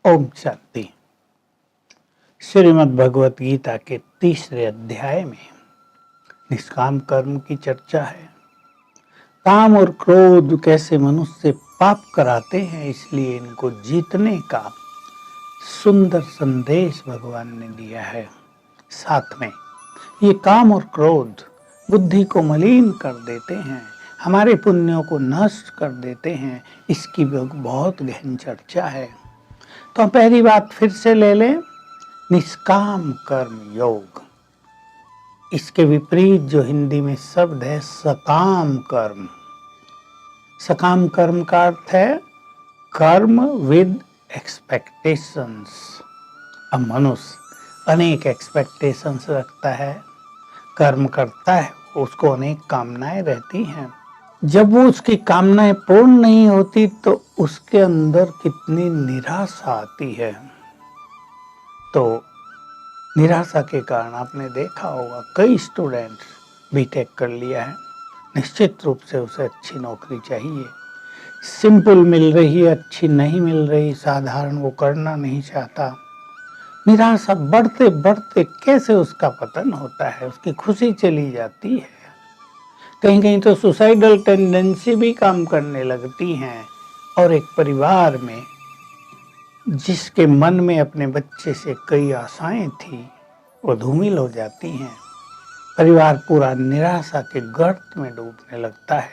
ओम शांति। श्रीमद् भगवत गीता के तीसरे अध्याय में निष्काम कर्म की चर्चा है। काम और क्रोध कैसे मनुष्य से पाप कराते हैं, इसलिए इनको जीतने का सुंदर संदेश भगवान ने दिया है। साथ में ये काम और क्रोध बुद्धि को मलिन कर देते हैं, हमारे पुण्यों को नष्ट कर देते हैं। इसकी बहुत गहन चर्चा है। तो पहली बात फिर से ले लें, निष्काम कर्म योग। इसके विपरीत जो हिंदी में शब्द है सकाम कर्म। सकाम कर्म का अर्थ है कर्म विद एक्सपेक्टेशंस। अब मनुष्य अनेक एक्सपेक्टेशंस रखता है, कर्म करता है, उसको अनेक कामनाएं रहती हैं। जब वो उसकी कामनाएं पूर्ण नहीं होती तो उसके अंदर कितनी निराशा आती है। तो निराशा के कारण आपने देखा होगा कई स्टूडेंट्स बीटेक कर लिया है, निश्चित रूप से उसे अच्छी नौकरी चाहिए, सिंपल मिल रही है, अच्छी नहीं मिल रही, साधारण वो करना नहीं चाहता। निराशा बढ़ते बढ़ते कैसे उसका पतन होता है, उसकी खुशी चली जाती है। कहीं कहीं तो सुसाइडल टेंडेंसी भी काम करने लगती हैं। और एक परिवार में जिसके मन में अपने बच्चे से कई आशाएं थी, वो धूमिल हो जाती हैं। परिवार पूरा निराशा के गर्त में डूबने लगता है।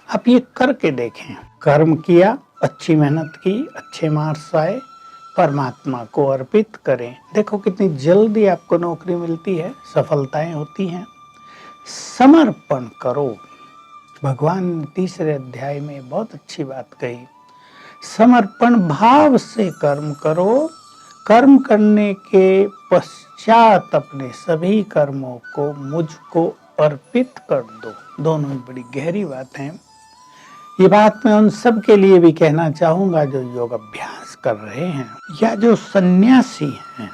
आप ये करके देखें, कर्म किया, अच्छी मेहनत की, अच्छे मार्क्स आए, परमात्मा को अर्पित करें, देखो कितनी जल्दी आपको नौकरी मिलती है, सफलताएं होती हैं। समर्पण करो। भगवान ने तीसरे अध्याय में बहुत अच्छी बात कही, समर्पण भाव से कर्म करो। कर्म करने के पश्चात अपने सभी कर्मों को मुझको अर्पित कर दो। दोनों ही बड़ी गहरी बात है। ये बात मैं उन सब के लिए भी कहना चाहूंगा जो योग अभ्यास कर रहे हैं या जो सन्यासी हैं,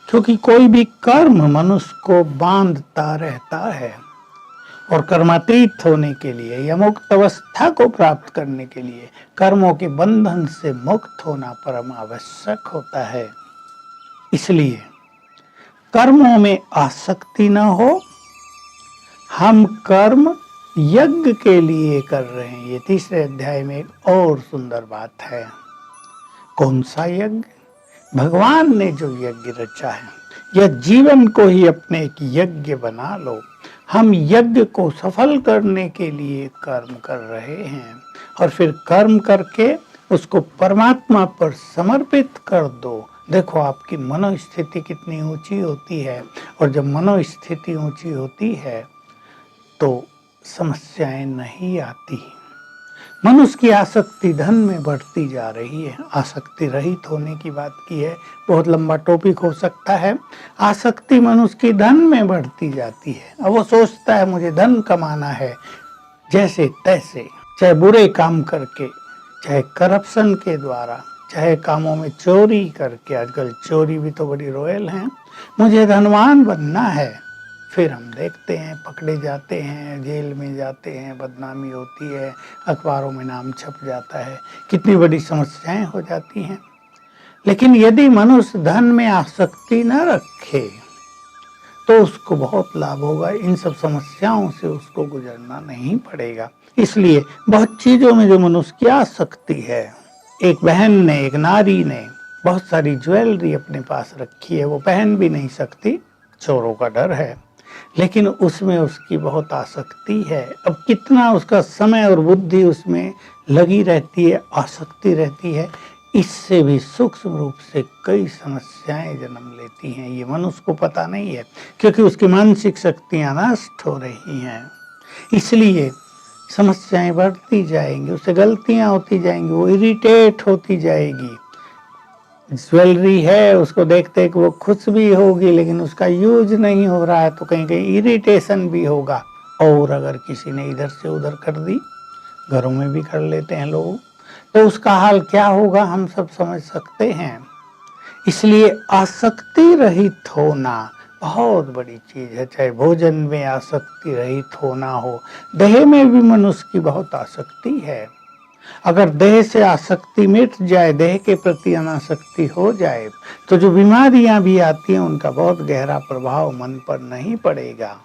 क्योंकि कोई भी कर्म मनुष्य को बांधता रहता है और कर्मातीत होने के लिए या मुक्त अवस्था को प्राप्त करने के लिए कर्मों के बंधन से मुक्त होना परम आवश्यक होता है। इसलिए कर्मों में आसक्ति न हो। हम कर्म यज्ञ के लिए कर रहे हैं। ये तीसरे अध्याय में एक और सुंदर बात है। कौन सा यज्ञ? भगवान ने जो यज्ञ रचा है, यह जीवन को ही अपने एक यज्ञ बना लो। हम यज्ञ को सफल करने के लिए कर्म कर रहे हैं और फिर कर्म करके उसको परमात्मा पर समर्पित कर दो। देखो आपकी मनोस्थिति कितनी ऊंची होती है, और जब मनोस्थिति ऊंची होती है तो समस्याएं नहीं आती। मनुष्य की आसक्ति धन में बढ़ती जा रही है। आसक्ति रहित होने की बात की है, बहुत लंबा टॉपिक हो सकता है। आसक्ति मनुष्य की धन में बढ़ती जाती है। अब वो सोचता है मुझे धन कमाना है जैसे तैसे, चाहे बुरे काम करके, चाहे करप्शन के द्वारा, चाहे कामों में चोरी करके। आजकल चोरी भी तो बड़ी रॉयल है। मुझे धनवान बनना है। फिर हम देखते हैं पकड़े जाते हैं, जेल में जाते हैं, बदनामी होती है, अखबारों में नाम छप जाता है, कितनी बड़ी समस्याएं हो जाती हैं। लेकिन यदि मनुष्य धन में आसक्ति न रखे तो उसको बहुत लाभ होगा। इन सब समस्याओं से उसको गुजरना नहीं पड़ेगा। इसलिए बहुत चीजों में जो मनुष्य की आसक्ति है, एक बहन ने, एक नारी ने बहुत सारी ज्वेलरी अपने पास रखी है, वो पहन भी नहीं सकती, चोरों का डर है, लेकिन उसमें उसकी बहुत आसक्ति है। अब कितना उसका समय और बुद्धि उसमें लगी रहती है, आसक्ति रहती है, इससे भी सूक्ष्म रूप से कई समस्याएं जन्म लेती हैं। ये मनुष्य को पता नहीं है, क्योंकि उसकी मानसिक शक्तियां नष्ट हो रही हैं। इसलिए समस्याएं बढ़ती जाएंगी, उससे गलतियां होती जाएंगी, वो इरिटेट होती जाएगी। ज्वेलरी है, उसको देखते कि वो खुश भी होगी, लेकिन उसका यूज नहीं हो रहा है तो कहीं कहीं इरिटेशन भी होगा। और अगर किसी ने इधर से उधर कर दी, घरों में भी कर लेते हैं लोग, तो उसका हाल क्या होगा हम सब समझ सकते हैं। इसलिए आसक्ति रहित होना बहुत बड़ी चीज है। चाहे भोजन में आसक्ति रहित होना हो, देह में भी मनुष्य की बहुत आसक्ति है। अगर देह से आसक्ति मिट जाए, देह के प्रति अनासक्ति हो जाए, तो जो बीमारियां भी आती हैं उनका बहुत गहरा प्रभाव मन पर नहीं पड़ेगा।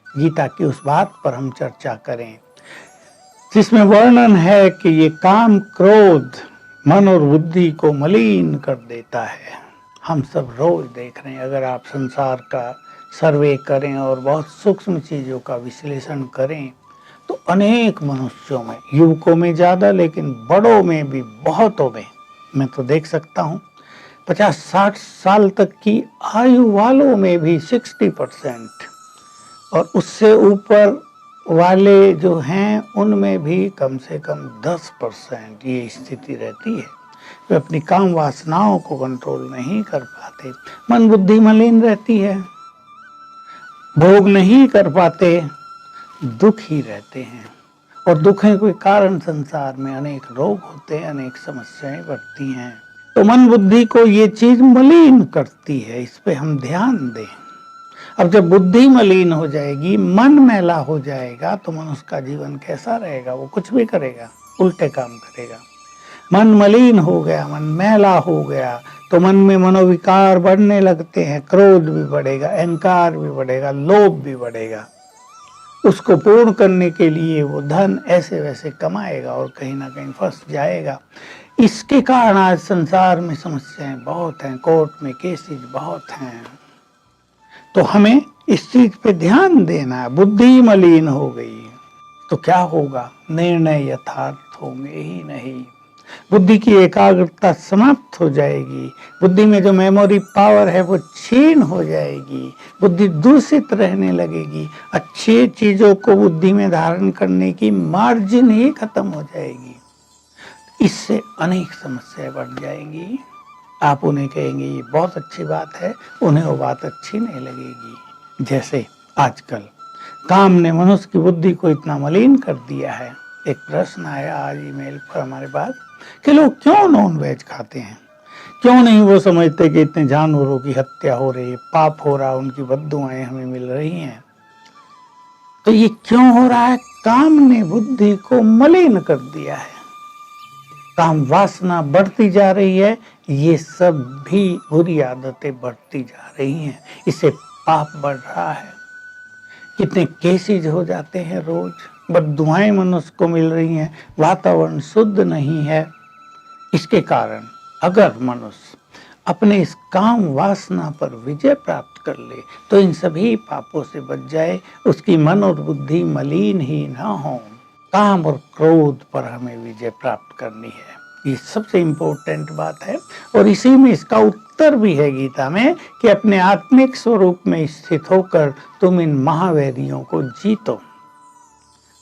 गीता की उस बात पर हम चर्चा करें जिसमें वर्णन है कि ये काम क्रोध मन और बुद्धि को मलिन कर देता है। हम सब रोज देख रहे हैं, अगर आप संसार का सर्वे करें और बहुत सूक्ष्म चीजों का विश्लेषण करें तो अनेक मनुष्यों में, युवकों में ज्यादा लेकिन बड़ों में भी बहुतों में, मैं तो देख सकता हूँ 50-60 साल तक की आयु वालों में भी 60% और उससे ऊपर वाले जो हैं उनमें भी कम से कम 10% ये स्थिति रहती है। वे अपनी काम वासनाओं को कंट्रोल नहीं कर पाते, मन बुद्धि मलिन रहती है, भोग नहीं कर पाते, दुखी रहते हैं। और दुख है कोई कारण, संसार में अनेक रोग होते हैं, अनेक समस्याएं बढ़ती हैं। तो मन बुद्धि को ये चीज मलिन करती है, इस पे हम ध्यान दें। अब जब बुद्धि मलिन हो जाएगी, मन मैला हो जाएगा, तो मनुष्य का जीवन कैसा रहेगा? वो कुछ भी करेगा, उल्टे काम करेगा। मन मलिन हो गया, मन मैला हो गया, तो मन में मनोविकार बढ़ने लगते हैं, क्रोध भी बढ़ेगा, अहंकार भी बढ़ेगा, लोभ भी बढ़ेगा। उसको पूर्ण करने के लिए वो धन ऐसे वैसे कमाएगा और कहीं ना कहीं फंस जाएगा। इसके कारण आज संसार में समस्याएं बहुत हैं, कोर्ट में केसेस बहुत हैं। तो हमें इस चीज पे ध्यान देना है। बुद्धि मलिन हो गई तो क्या होगा? निर्णय यथार्थ होंगे ही नहीं, बुद्धि की एकाग्रता समाप्त हो जाएगी, बुद्धि में जो मेमोरी पावर है वो क्षीण हो जाएगी, बुद्धि दूषित रहने लगेगी, अच्छी चीजों को बुद्धि में धारण करने की मार्जिन ही खत्म हो जाएगी। इससे अनेक समस्याएं बढ़ जाएंगी। आप उन्हें कहेंगे ये बहुत अच्छी बात है, उन्हें वो बात अच्छी नहीं लगेगी। जैसे आजकल काम ने मनुष्य की बुद्धि को इतना मलिन कर दिया है। एक प्रश्न आया आज ईमेल पर हमारे पास कि लोग क्यों नॉन वेज खाते हैं, क्यों नहीं वो समझते कि इतने जानवरों की हत्या हो रही है, पाप हो रहा, उनकी बद्दुआएं हमें मिल रही हैं। तो ये क्यों हो रहा है? काम ने बुद्धि को मलिन कर दिया है, काम वासना बढ़ती जा रही है, ये सब भी बुरी आदतें बढ़ती जा रही हैं, इससे पाप बढ़ रहा है। कितने केसेज हो जाते हैं रोज, बद्दुआएं मनुष्य को मिल रही हैं, वातावरण शुद्ध नहीं है। इसके कारण अगर मनुष्य अपने इस काम वासना पर विजय प्राप्त कर ले तो इन सभी पापों से बच जाए, उसकी मन और बुद्धि मलिन ही ना हो। काम और क्रोध पर हमें विजय प्राप्त करनी है, ये सबसे इंपॉर्टेंट बात है। और इसी में इसका उत्तर भी है गीता में कि अपने आत्मिक स्वरूप में स्थित होकर तुम इन महावैरियों को जीतो।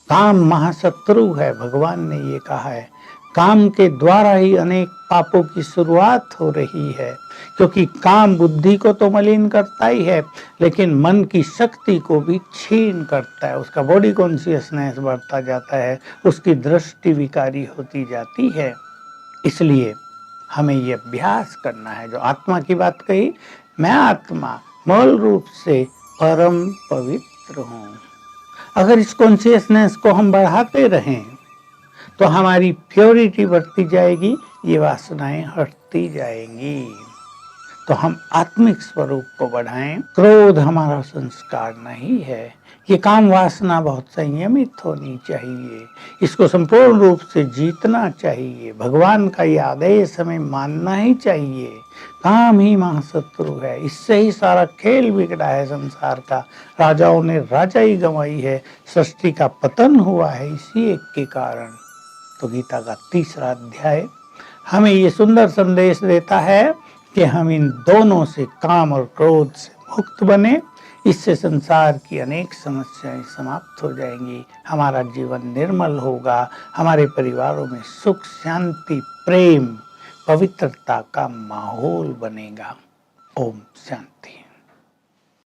काम महाशत्रु है, भगवान ने ये कहा है। काम के द्वारा ही अनेक पापों की शुरुआत हो रही है, क्योंकि काम बुद्धि को तो मलिन करता ही है लेकिन मन की शक्ति को भी क्षीण करता है। उसका बॉडी कॉन्शियसनेस बढ़ता जाता है, उसकी दृष्टि विकारी होती जाती है। इसलिए हमें ये अभ्यास करना है, जो आत्मा की बात कही, मैं आत्मा मूल रूप से परम पवित्र हूँ। अगर इस कॉन्शियसनेस को हम बढ़ाते रहें तो हमारी प्योरिटी बढ़ती जाएगी, ये वासनाएं हटती जाएंगी। तो हम आत्मिक स्वरूप को बढ़ाएं। क्रोध हमारा संस्कार नहीं है, ये काम वासना बहुत संयमित होनी चाहिए, इसको संपूर्ण रूप से जीतना चाहिए। भगवान का ये आदेश हमें मानना ही चाहिए। काम ही महाशत्रु है, इससे ही सारा खेल बिगड़ा है संसार का। राजाओं ने राजाई गंवाई है, सृष्टि का पतन हुआ है इसी एक के कारण। तो गीता का 3रा अध्याय हमें ये सुंदर संदेश देता है कि हम इन दोनों से, काम और क्रोध से मुक्त बने। इससे संसार की अनेक समस्याएं समाप्त हो जाएंगी, हमारा जीवन निर्मल होगा, हमारे परिवारों में सुख शांति प्रेम पवित्रता का माहौल बनेगा। ओम शांति।